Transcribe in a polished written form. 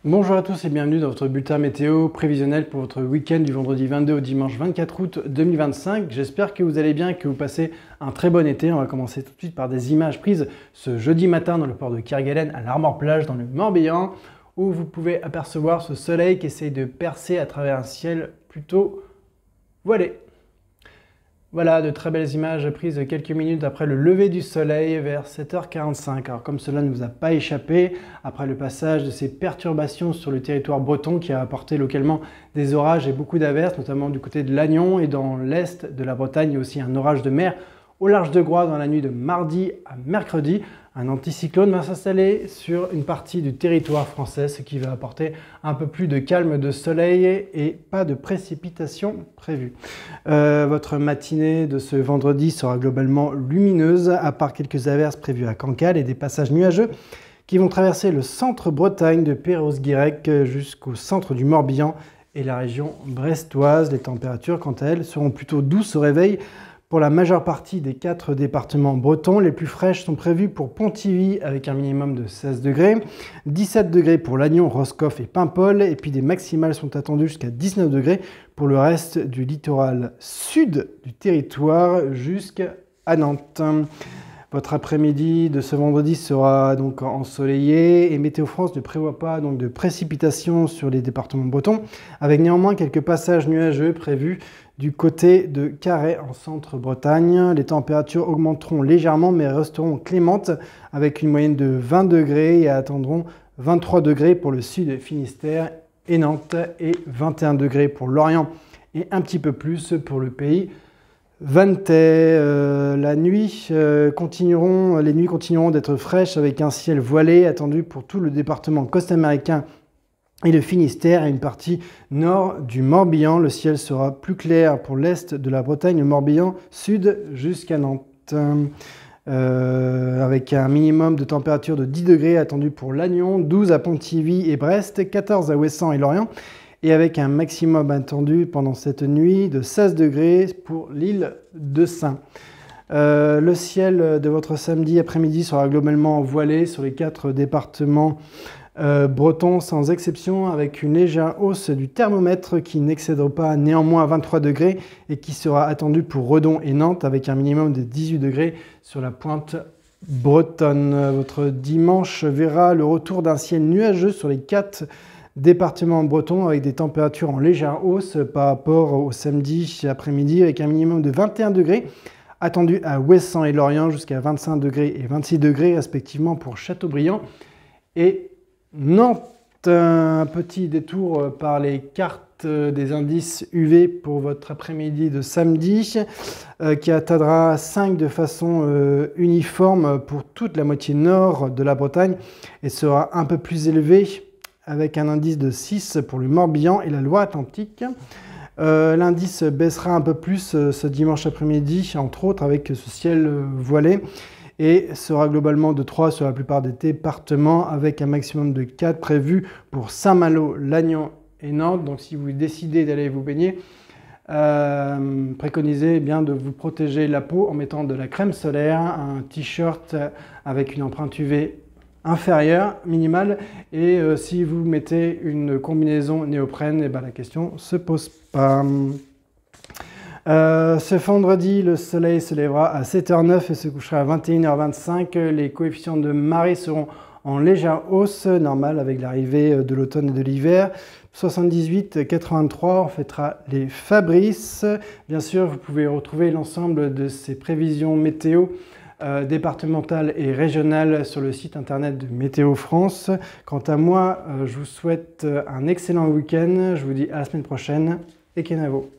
Bonjour à tous et bienvenue dans votre bulletin météo prévisionnel pour votre week-end du vendredi 22 au dimanche 24 août 2025. J'espère que vous allez bien et que vous passez un très bon été. On va commencer tout de suite par des images prises ce jeudi matin dans le port de Kerguelen à l'Armor-Plage dans le Morbihan, où vous pouvez apercevoir ce soleil qui essaye de percer à travers un ciel plutôt voilé. Voilà de très belles images prises quelques minutes après le lever du soleil vers 7h45. Alors comme cela ne vous a pas échappé, après le passage de ces perturbations sur le territoire breton qui a apporté localement des orages et beaucoup d'averses, notamment du côté de Lannion et dans l'est de la Bretagne, il y a aussi un orage de mer au large de Groix dans la nuit de mardi à mercredi. Un anticyclone va s'installer sur une partie du territoire français, ce qui va apporter un peu plus de calme, de soleil et pas de précipitations prévues. Votre matinée de ce vendredi sera globalement lumineuse, à part quelques averses prévues à Cancale et des passages nuageux qui vont traverser le centre Bretagne de Perros-Guirec jusqu'au centre du Morbihan et la région brestoise. Les températures, quant à elles, seront plutôt douces au réveil. Pour la majeure partie des 4 départements bretons, les plus fraîches sont prévues pour Pontivy avec un minimum de 16 degrés, 17 degrés pour Lannion, Roscoff et Paimpol, et puis des maximales sont attendues jusqu'à 19 degrés pour le reste du littoral sud du territoire jusqu'à Nantes. Votre après-midi de ce vendredi sera donc ensoleillé et Météo France ne prévoit pas donc de précipitations sur les départements bretons, avec néanmoins quelques passages nuageux prévus du côté de Carhaix en centre-Bretagne. Les températures augmenteront légèrement mais resteront clémentes avec une moyenne de 20 degrés et attendront 23 degrés pour le sud Finistère et Nantes et 21 degrés pour l'Orient et un petit peu plus pour le pays Vantais. Les nuits continueront d'être fraîches avec un ciel voilé attendu pour tout le département côte-américain et le Finistère et une partie nord du Morbihan. Le ciel sera plus clair pour l'est de la Bretagne, le Morbihan sud jusqu'à Nantes. Avec un minimum de température de 10 degrés attendu pour Lannion, 12 à Pontivy et Brest, 14 à Ouessant et Lorient, et avec un maximum attendu pendant cette nuit de 16 degrés pour l'île de Sein. Le ciel de votre samedi après-midi sera globalement voilé sur les 4 départements bretons sans exception, avec une légère hausse du thermomètre qui n'excédera pas néanmoins 23 degrés et qui sera attendue pour Redon et Nantes avec un minimum de 18 degrés sur la pointe bretonne. Votre dimanche verra le retour d'un ciel nuageux sur les 4 départements bretons avec des températures en légère hausse par rapport au samedi après-midi avec un minimum de 21 degrés attendu à Ouessant et Lorient jusqu'à 25 degrés et 26 degrés respectivement pour Châteaubriand et Nantes. Un petit détour par les cartes des indices UV pour votre après-midi de samedi qui atteindra 5 de façon uniforme pour toute la moitié nord de la Bretagne et sera un peu plus élevé avec un indice de 6 pour le Morbihan et la Loire-Atlantique. L'indice baissera un peu plus ce dimanche après-midi, entre autres avec ce ciel voilé, et sera globalement de 3 sur la plupart des départements, avec un maximum de 4 prévu pour Saint-Malo, Lannion et Nantes. Donc si vous décidez d'aller vous baigner, préconisez bien de vous protéger la peau en mettant de la crème solaire, un t-shirt avec une empreinte UV inférieure, minimale, et si vous mettez une combinaison néoprène, et ben la question se pose pas. Ce vendredi, le soleil se lèvera à 7h09 et se couchera à 21h25. Les coefficients de marée seront en légère hausse, normale avec l'arrivée de l'automne et de l'hiver. 78, 83, on fêtera les Fabrices. Bien sûr, vous pouvez retrouver l'ensemble de ces prévisions météo départementales et régionales sur le site internet de Météo France. Quant à moi, je vous souhaite un excellent week-end. Je vous dis à la semaine prochaine et Kenavo.